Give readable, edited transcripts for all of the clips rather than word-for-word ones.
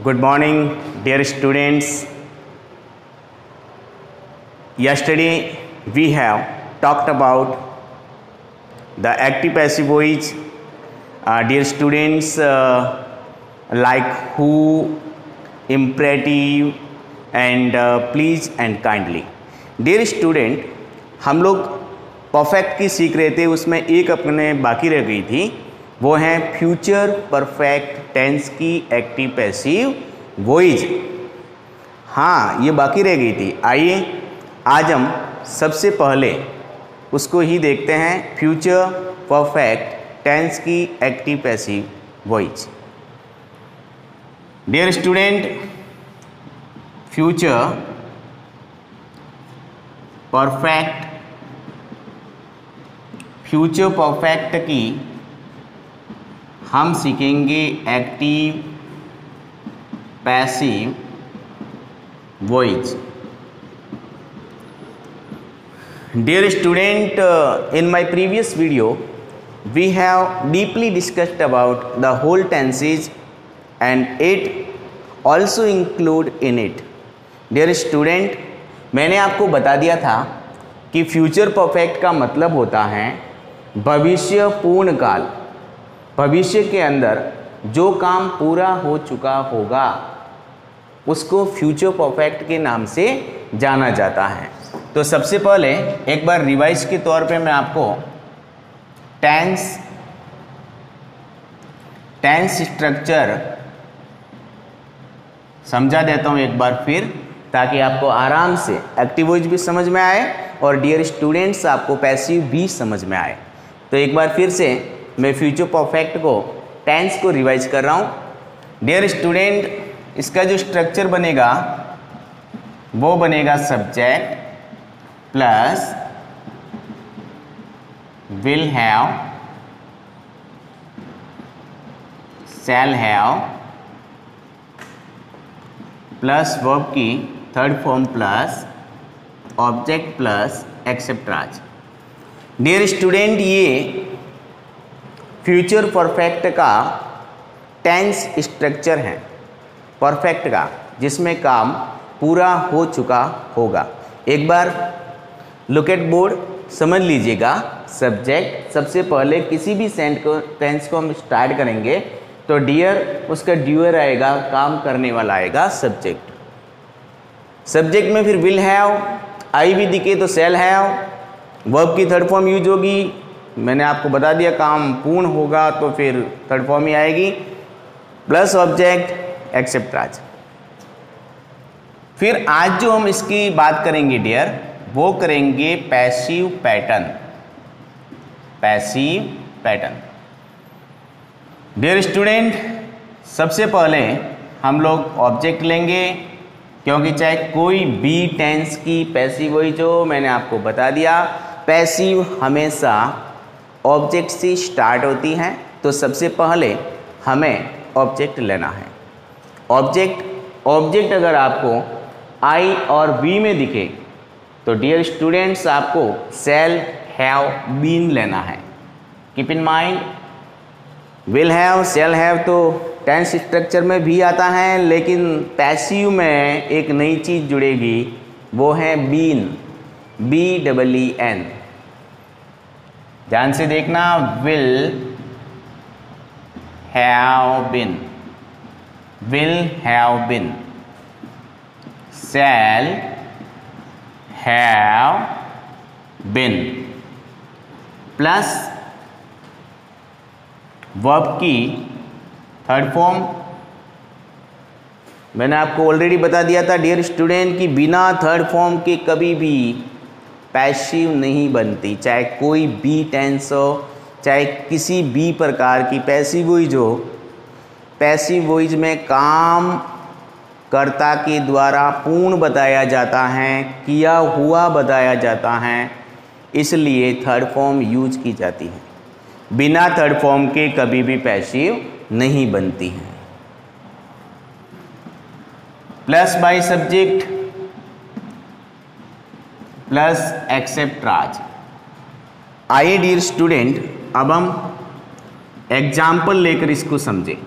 Good morning, dear students. Yesterday we have talked about the active passive voice. Dear students, like who, imperative and please and kindly. Dear student, हम लोग perfect की सीख रहे थे, उसमें एक अपने बाकी रह गई थी, वो है फ्यूचर परफेक्ट टेंस की एक्टिव पैसिव वॉइस। हाँ, ये बाकी रह गई थी। आइए आज हम सबसे पहले उसको ही देखते हैं, फ्यूचर परफेक्ट टेंस की active passive voice. Dear student, future perfect की हम सीखेंगे active passive voice. Dear student, in my previous video we have deeply discussed about the whole tenses and it also include in it. Dear student, मैंने आपको बता दिया था कि future perfect का मतलब होता है भविष्य पूर्ण काल। भविष्य के अंदर जो काम पूरा हो चुका होगा उसको फ्यूचर परफेक्ट के नाम से जाना जाता है। तो सबसे पहले एक बार रिवाइज के तौर पे मैं आपको टेंस स्ट्रक्चर समझा देता हूँ एक बार फिर, ताकि आपको आराम से एक्टिव वॉइस भी समझ में आए और डियर स्टूडेंट्स आपको पैसिव भी समझ में आए। तो एक बार फिर से मैं फ्यूचर परफेक्ट को टेंस को रिवाइज कर रहा हूँ। डियर स्टूडेंट, इसका जो स्ट्रक्चर बनेगा वो बनेगा subject plus will have, shall have plus verb की third form plus object plus etcetera. Dear student, ये फ्यूचर परफेक्ट का टेंस स्ट्रक्चर है, परफेक्ट का, जिसमें काम पूरा हो चुका होगा। एक बार लुक एट बोर्ड, समझ लीजिएगा। सब्जेक्ट, सबसे पहले किसी भी टेंस को हम स्टार्ट करेंगे तो डियर उसका ड्यूअर आएगा, काम करने वाला आएगा सब्जेक्ट। सब्जेक्ट में फिर विल हैव, आई भी दिखे तो शैल हैव, वर्ब की थर्ड फॉर्म यूज होगी। मैंने आपको बता दिया काम पूर्ण होगा तो फिर थर्ड फॉर्म ही आएगी, प्लस ऑब्जेक्ट एक्सेट्रा। फिर आज जो हम इसकी बात करेंगे डियर, वो करेंगे passive pattern. Passive pattern. Dear student, सबसे पहले हम लोग ऑब्जेक्ट लेंगे, क्योंकि चाहे कोई भी टेंस की पैसिव वॉइस हो, मैंने आपको बता दिया पैसिव हमेशा ऑब्जेक्ट से स्टार्ट होती हैं। तो सबसे पहले हमें ऑब्जेक्ट लेना है। ऑब्जेक्ट अगर आपको आई और बी में दिखे तो डियर स्टूडेंट्स आपको शैल हैव बीन लेना है। Keep in mind, will have, shall have तो टेंस स्ट्रक्चर में भी आता है, लेकिन पैसिव में एक नई चीज़ जुड़ेगी, वो है बीन, BEEN। ध्यान से देखना, will have been, will have been, shall have been, plus verb की थर्ड फॉर्म। मैंने आपको ऑलरेडी बता दिया था डियर स्टूडेंट कि बिना थर्ड फॉर्म के कभी भी पैसिव नहीं बनती, चाहे कोई भी टेंस हो, चाहे किसी भी प्रकार की पैसिव वॉइस हो। पैसिव वॉइस में काम कर्ता के द्वारा पूर्ण बताया जाता है, किया हुआ बताया जाता है, इसलिए थर्ड फॉर्म यूज की जाती है। बिना थर्ड फॉर्म के कभी भी पैसिव नहीं बनती है। Plus by subject plus etcetera. आइए डियर स्टूडेंट, अब हम एग्जाम्पल लेकर इसको समझें।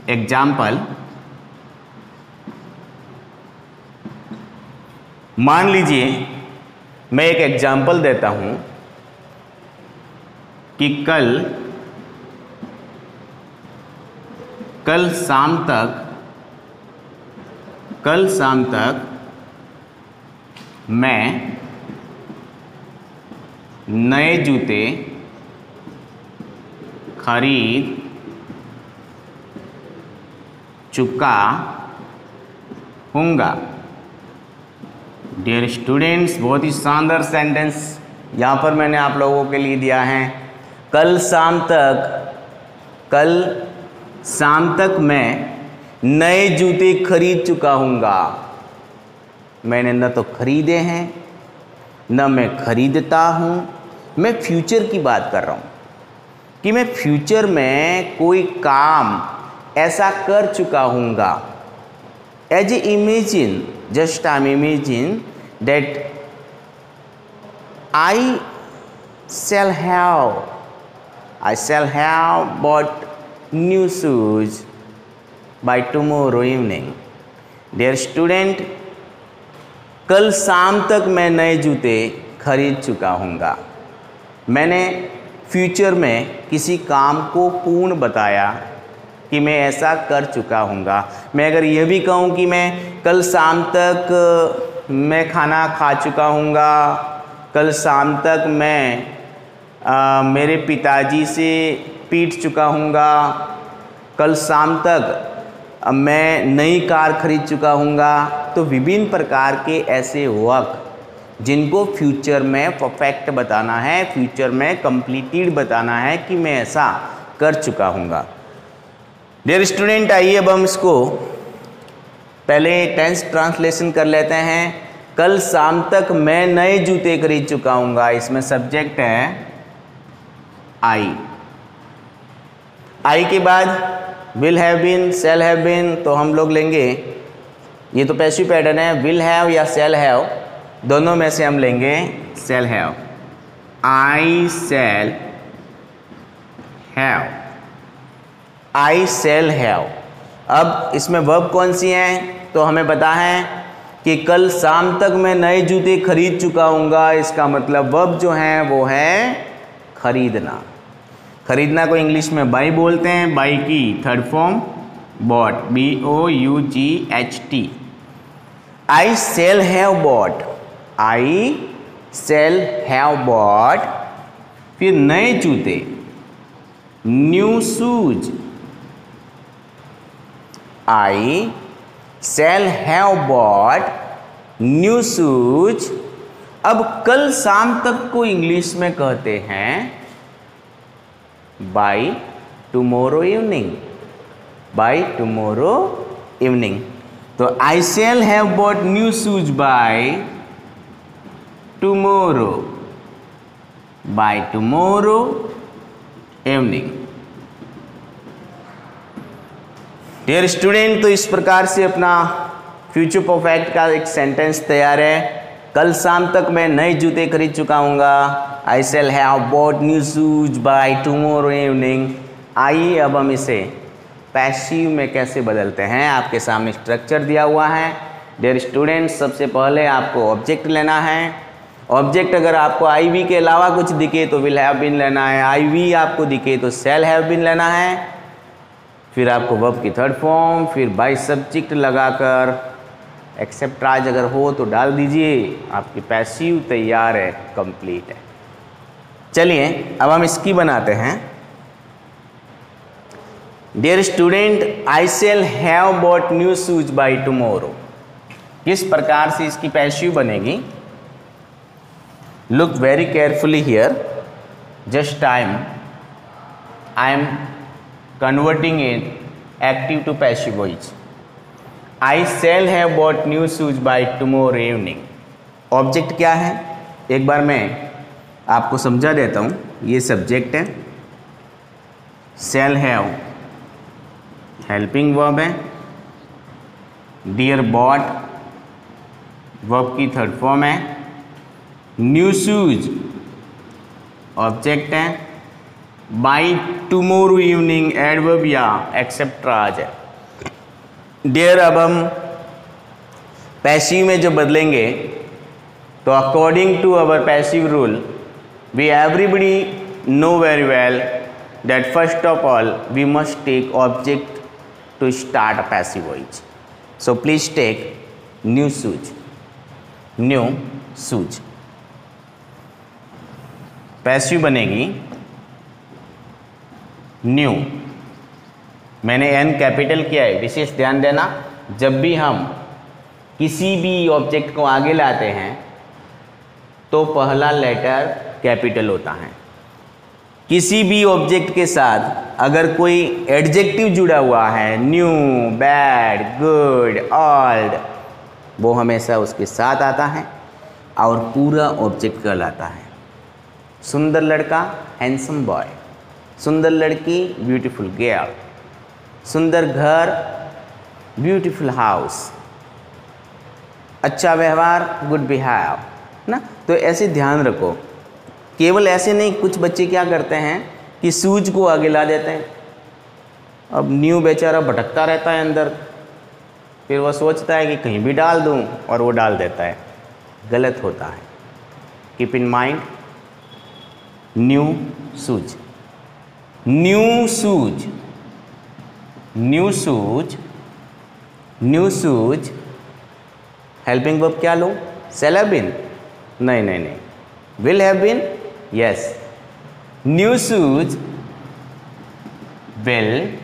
एग्जाम्पल, मान लीजिए मैं एक एग्जाम्पल देता हूं कि कल शाम तक मैं नए जूते खरीद चुका हूँगा। डियर स्टूडेंट्स, बहुत ही शानदार सेंटेंस यहाँ पर मैंने आप लोगों के लिए दिया है। कल शाम तक मैं नए जूते खरीद चुका हूँगा। मैंने न तो खरीदे हैं न मैं खरीदता हूँ। मैं फ्यूचर की बात कर रहा हूँ कि मैं फ्यूचर में कोई काम ऐसा कर चुका हूँगा। As a imagine, just I am imagine that I shall have bought new shoes by tomorrow evening. Dear student, कल शाम तक मैं नए जूते खरीद चुका हूँगा। मैंने फ्यूचर में किसी काम को पूर्ण बताया कि मैं ऐसा कर चुका हूँगा। मैं अगर यह भी कहूँ कि मैं कल शाम तक मैं खाना खा चुका हूँगा, कल शाम तक मैं मेरे पिताजी से पीट चुका हूँगा, कल शाम तक मैं नई कार खरीद चुका हूँगा, तो विभिन्न प्रकार के ऐसे वर्क जिनको फ्यूचर में परफेक्ट बताना है, फ्यूचर में कंप्लीटेड बताना है कि मैं ऐसा कर चुका हूँगा। डियर स्टूडेंट, आइए अब हम इसको पहले टेंस ट्रांसलेशन कर लेते हैं। कल शाम तक मैं नए जूते खरीद चुका हूँगा। इसमें सब्जेक्ट है आई के बाद will have been, shall have been, तो हम लोग लेंगे, ये तो पैसिव पैटर्न है, विल हैव या शैल हैव, दोनों में से हम लेंगे shall have. I shall have. अब इसमें वर्ब कौन सी हैं? तो हमें पता है कि कल शाम तक मैं नए जूते खरीद चुका हूँगा। इसका मतलब वर्ब जो है वो है खरीदना। खरीदना को इंग्लिश में बाई बोलते हैं। बाई की third form bought, BOUGHT। I shall have bought, फिर नए जूते, new shoes. I shall have bought new shoes। अब कल शाम तक को इंग्लिश में कहते हैं by tomorrow evening। तो I shall have bought new shoes by tomorrow evening। Dear student, तो इस प्रकार से अपना फ्यूचर परफेक्ट का एक सेंटेंस तैयार है। कल शाम तक मैं नए जूते खरीद चुका हूँगा। I shall have bought new shoes by tomorrow evening. आइए अब हम इसे पैसिव में कैसे बदलते हैं। आपके सामने स्ट्रक्चर दिया हुआ है। डियर स्टूडेंट, सबसे पहले आपको ऑब्जेक्ट लेना है। ऑब्जेक्ट अगर आपको आई वी के अलावा कुछ दिखे तो विल हैव बीन लेना है। आई वी आपको दिखे तो शैल हैव बीन लेना है। फिर आपको वर्ब की थर्ड फॉर्म, फिर बाय सब्जेक्ट लगाकर एक्सेप्ट्राज अगर हो तो डाल दीजिए। आपकी पैसिव तैयार है, कंप्लीट है। चलिए अब हम इसकी बनाते हैं। Dear student, I shall have bought new shoes by tomorrow. किस प्रकार से इसकी पैसिव बनेगी? Look very carefully here. Just I am converting it active to passive voice। I shall have bought new shoes by tomorrow evening। Object क्या है एक बार मैं आपको समझा देता हूँ। ये सब्जेक्ट है, shall have हेल्पिंग वर्ब है, डियर बॉट वर्ब की थर्ड फॉर्म है, न्यू शूज ऑब्जेक्ट है, बाई टुमारो इवनिंग एडवर्ब या एक्सेप्ट्राज है। डियर अब हम पैसिव में जो बदलेंगे तो according to our passive rule we everybody know very well that first of all we must take object to start a passive voice. So please take new shoes. New shoes passive बनेगी new. मैंने an capital किया है, विशेष ध्यान देना. जब भी हम किसी भी ऑब्जेक्ट को आगे लाते हैं तो पहला लेटर कैपिटल होता है. किसी भी ऑब्जेक्ट के साथ अगर कोई एडजेक्टिव जुड़ा हुआ है, न्यू, बैड, गुड, ओल्ड, वो हमेशा उसके साथ आता है और पूरा ऑब्जेक्ट कहलाता है. सुंदर लड़का, हैंडसम बॉय. सुंदर लड़की, ब्यूटीफुल गर्ल. सुंदर घर, ब्यूटीफुल हाउस. अच्छा व्यवहार, गुड बिहेव, ना. तो ऐसे ध्यान रखो. केवल ऐसे नहीं, कुछ बच्चे क्या करते हैं कि शूज को आगे ला देते हैं. अब न्यू बेचारा भटकता रहता है अंदर, फिर वह सोचता है कि कहीं भी डाल दूं और वो डाल देता है. गलत होता है. Keep in mind new shoes. New shoes, new shoes, new shoes. Helping verb क्या लो? Shall have been? नहीं नहीं नहीं. Will have been? Yes. New shoes will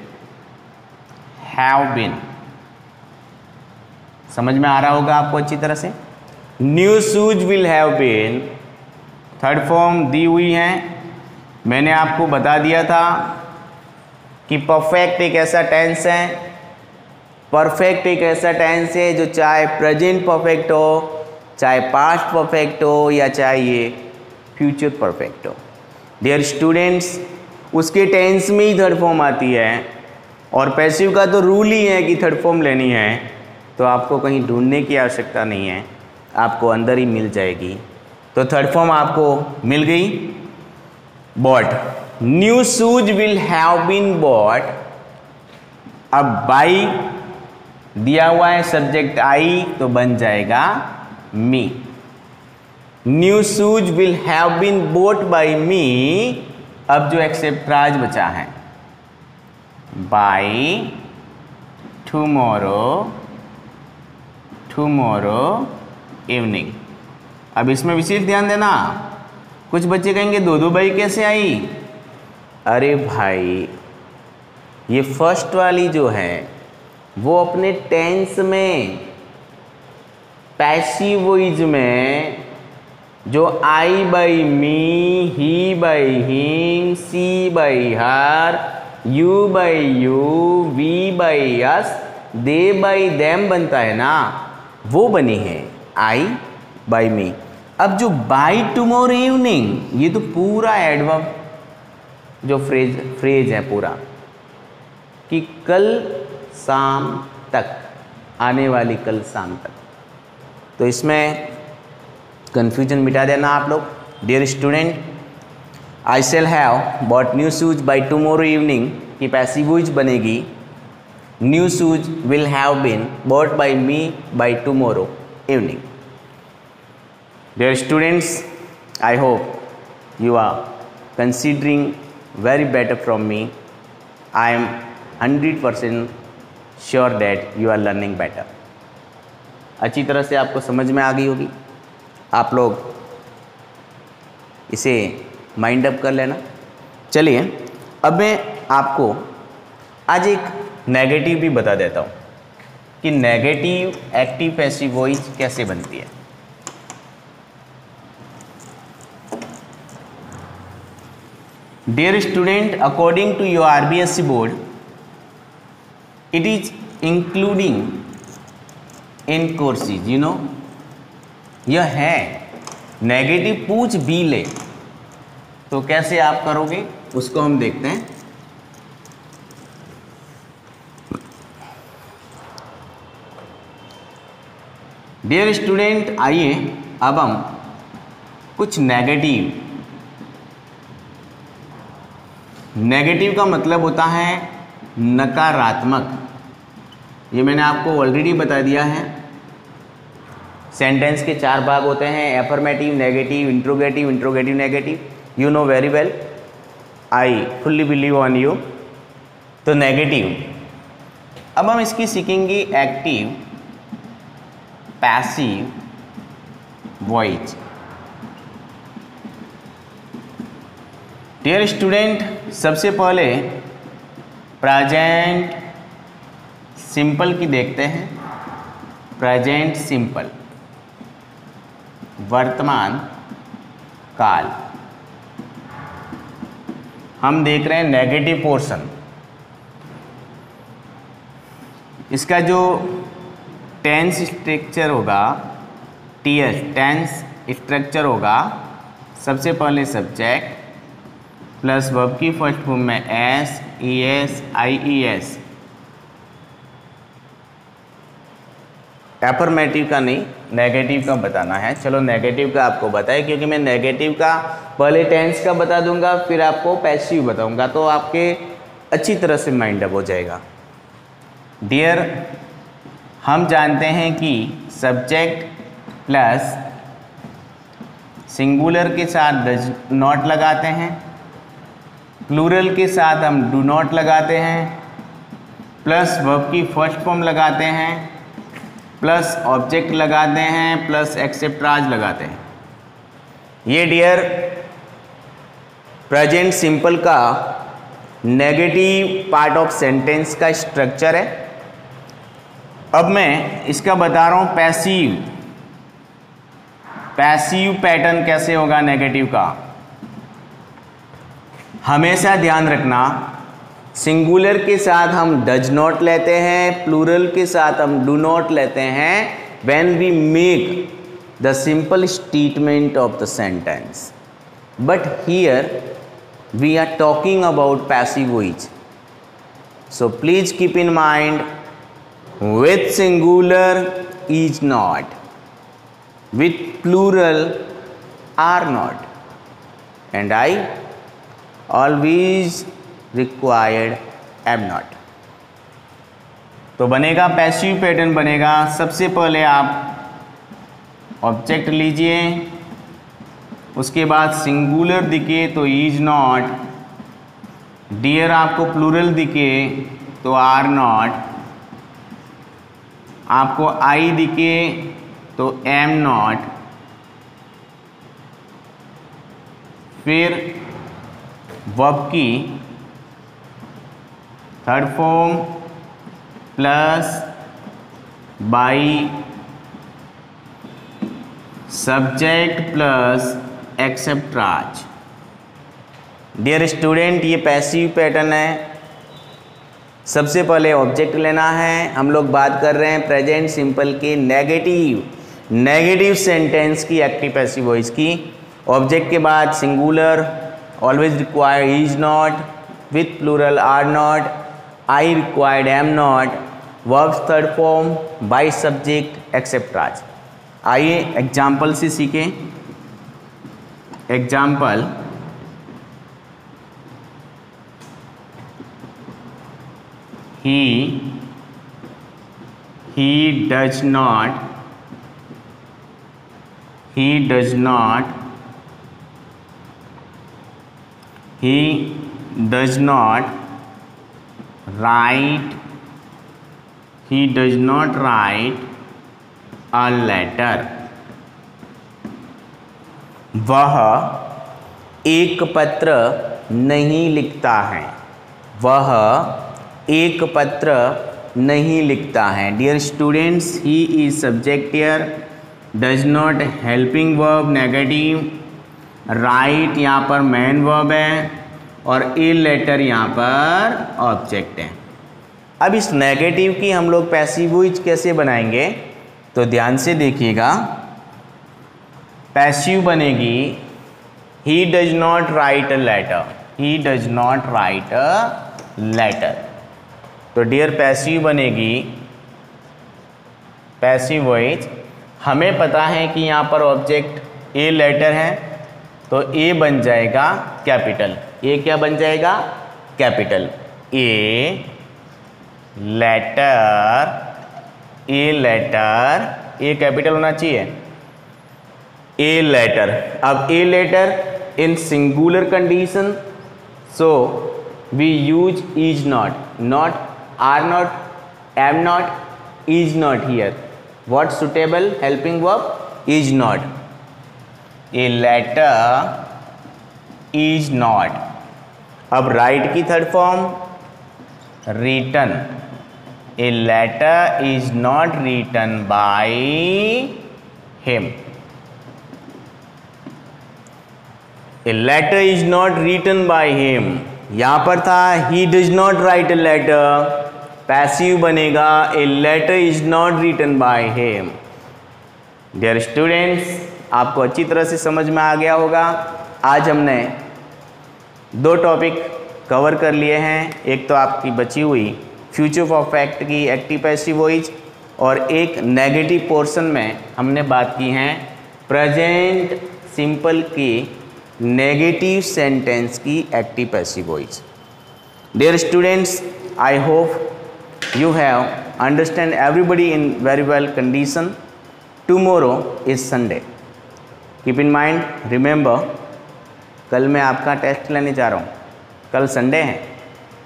have been. समझ में आ रहा होगा आपको अच्छी तरह से. New shoes will have been third form दी हुई है. मैंने आपको बता दिया था कि परफेक्ट एक ऐसा टेंस है, परफेक्ट एक ऐसा टेंस है जो चाहे प्रेजेंट परफेक्ट हो, चाहे पास्ट परफेक्ट हो, या चाहे ये फ्यूचर परफेक्ट हो. डियर स्टूडेंट्स, उसके टेंस में ही थर्ड फॉर्म आती है और पैसिव का तो रूल ही है कि थर्ड फॉर्म लेनी है. तो आपको कहीं ढूंढने की आवश्यकता नहीं है, आपको अंदर ही मिल जाएगी. तो थर्ड फॉर्म आपको मिल गई. Bought. New shoes will have been bought. अब बाई दिया हुआ है, सब्जेक्ट आई, तो बन जाएगा me. New shoes will have been bought by me. अब जो एक्सेप्ट्राज बचा है, बाई टुमारो, टुमारो इवनिंग. अब इसमें विशेष ध्यान देना. कुछ बच्चे कहेंगे दो दो बाई कैसे आई? अरे भाई, ये फर्स्ट वाली जो है वो अपने टेंस में, पैसिव वॉइस में, जो I by me, he by him, she by her, you by you, we by us, they by them बनता है ना, वो बनी है आई बाई मी. अब जो बाई टुमारो इवनिंग, ये तो पूरा एडवर्ब जो फ्रेज है पूरा, कि कल शाम तक, आने वाली कल शाम तक. तो इसमें कन्फ्यूजन मिटा देना आप लोग. Dear student, I shall have bought new shoes by tomorrow evening की पैसिव वॉइस बनेगी new shoes will have been bought by me by tomorrow evening. Dear students, I hope you are considering very better from me. I am 100% sure that you are learning better. अच्छी तरह से आपको समझ में आ गई होगी. आप लोग इसे माइंड अप कर लेना. चलिए, अब मैं आपको आज एक नेगेटिव भी बता देता हूँ कि नेगेटिव एक्टिव पैसिव वॉइस कैसे बनती है. Dear student, according to your RBSC board, it is including in courses, you know. यह है नेगेटिव पूछ भी ले, तो कैसे आप करोगे उसको हम देखते हैं. डियर स्टूडेंट, आइए अब हम कुछ नेगेटिव का मतलब होता है नकारात्मक. ये मैंने आपको ऑलरेडी बता दिया है. सेंटेंस के 4 भाग होते हैं, affirmative, negative, interrogative, interrogative negative. You know very well, I fully believe on you. तो नेगेटिव, अब हम इसकी सीखेंगे active, passive, voice. Dear student, सबसे पहले प्रेजेंट सिंपल की देखते हैं। प्रेजेंट सिंपल, वर्तमान काल। हम देख रहे हैं नेगेटिव पोर्शन। इसका जो टेंस स्ट्रक्चर होगा, टीएस टेंस स्ट्रक्चर होगा, सबसे पहले सब्जेक्ट प्लस वर्ब की फर्स्ट फॉर्म में एस, ई एस, आई ई एस। एफर्मेटिव का नहीं, नेगेटिव का बताना है। चलो नेगेटिव का आपको बताए, क्योंकि मैं नेगेटिव का पहले टेंस का बता दूंगा, फिर आपको पैसिव बताऊंगा, तो आपके अच्छी तरह से माइंड अप हो जाएगा। डियर, हम जानते हैं कि सब्जेक्ट प्लस सिंगुलर के साथ डज नॉट लगाते हैं, प्लूरल के साथ हम डू नॉट लगाते हैं, प्लस वर्ब की फर्स्ट फॉर्म लगाते हैं, प्लस ऑब्जेक्ट लगाते हैं, प्लस एक्सेप्ट्राज लगाते हैं। ये डियर प्रेजेंट सिंपल का नेगेटिव पार्ट ऑफ सेंटेंस का स्ट्रक्चर है। अब मैं इसका बता रहा हूं पैसिव। पैसिव पैटर्न कैसे होगा नेगेटिव का, हमेशा ध्यान रखना। सिंगुलर के साथ हम डज नॉट लेते हैं, प्लूरल के साथ हम डू नॉट लेते हैं when we make the simple statement of the sentence. But here we are talking about passive voice, so please keep in mind, with singular is not, with plural are not, and I always required am not। तो बनेगा passive pattern बनेगा। सबसे पहले आप object लीजिए, उसके बाद singular दिखे तो इज नॉट, डियर आपको प्लूरल दिखे तो आर नॉट, आपको आई दिखे तो एम नॉट, फिर वर्ब की third form plus by, subject plus extras. Dear student, ये पैसिव पैटर्न है। सबसे पहले ऑब्जेक्ट लेना है। हम लोग बात कर रहे हैं प्रेजेंट सिंपल के नेगेटिव सेंटेंस की एक्टिव पैसिव वॉइस की। ऑब्जेक्ट के बाद singular always required is not, with plural are not, I required am not, verbs third form, by subject extras. आइए एग्जाम्पल से सीखें। Example, he does not write a letter। वह एक पत्र नहीं लिखता है। वह एक पत्र नहीं लिखता है। Dear students, he is subject here, does not helping verb negative, write यहाँ पर मेन वर्ब है और ए लेटर यहाँ पर ऑब्जेक्ट है। अब इस नेगेटिव की हम लोग पैसिव वॉइस कैसे बनाएंगे, तो ध्यान से देखिएगा। पैसिव बनेगी he does not write a letter, he does not write a letter. तो डियर पैसिव बनेगी पैसिव वॉइस। हमें पता है कि यहाँ पर ऑब्जेक्ट ए लेटर है, तो ए बन जाएगा कैपिटल। ए क्या बन जाएगा? Capital. A letter A capital होना चाहिए, ए लेटर। अब a letter in singular condition, so we use is not, not, are not, am not, is not here. What suitable helping verb? Is not. A letter is not. अब write की third form written. A letter is not written by him. A letter is not written by him, यहां पर था he does not write a letter, passive बनेगा a letter is not written by him. Dear students, आपको अच्छी तरह से समझ में आ गया होगा। आज हमने दो टॉपिक कवर कर लिए हैं, एक तो आपकी बची हुई फ्यूचर परफेक्ट की एक्टिव पैसिव वॉइस, और एक नेगेटिव पोर्शन में हमने बात की है प्रेजेंट सिंपल की नेगेटिव सेंटेंस की active passive voice. Dear students, I hope you have understand everybody in very well condition. Tomorrow is Sunday, keep in mind, remember, कल मैं आपका टेस्ट लेने जा रहा हूँ। कल संडे है,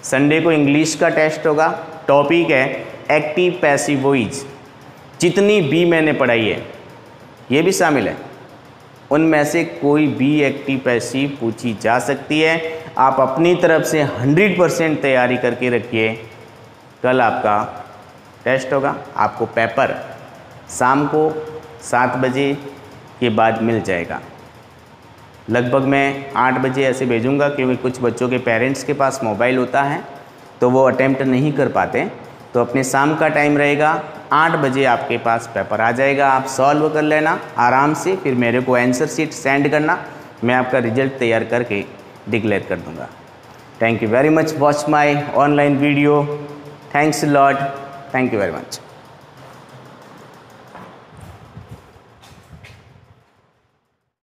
संडे को इंग्लिश का टेस्ट होगा। टॉपिक है एक्टिव पैसिव वॉइस। जितनी भी मैंने पढ़ाई है ये भी शामिल है, उनमें से कोई भी एक्टिव पैसिव पूछी जा सकती है। आप अपनी तरफ से 100% तैयारी करके रखिए। कल आपका टेस्ट होगा, आपको पेपर शाम को 7 बजे के बाद मिल जाएगा। लगभग मैं 8 बजे ऐसे भेजूंगा, क्योंकि कुछ बच्चों के पेरेंट्स के पास मोबाइल होता है तो वो अटेम्प्ट नहीं कर पाते। तो अपने शाम का टाइम रहेगा, 8 बजे आपके पास पेपर आ जाएगा। आप सॉल्व कर लेना आराम से, फिर मेरे को आंसर शीट सेंड करना, मैं आपका रिजल्ट तैयार करके डिक्लेयर कर दूंगा। Thank you very much, watch my online video. Thanks lot, thank you very much.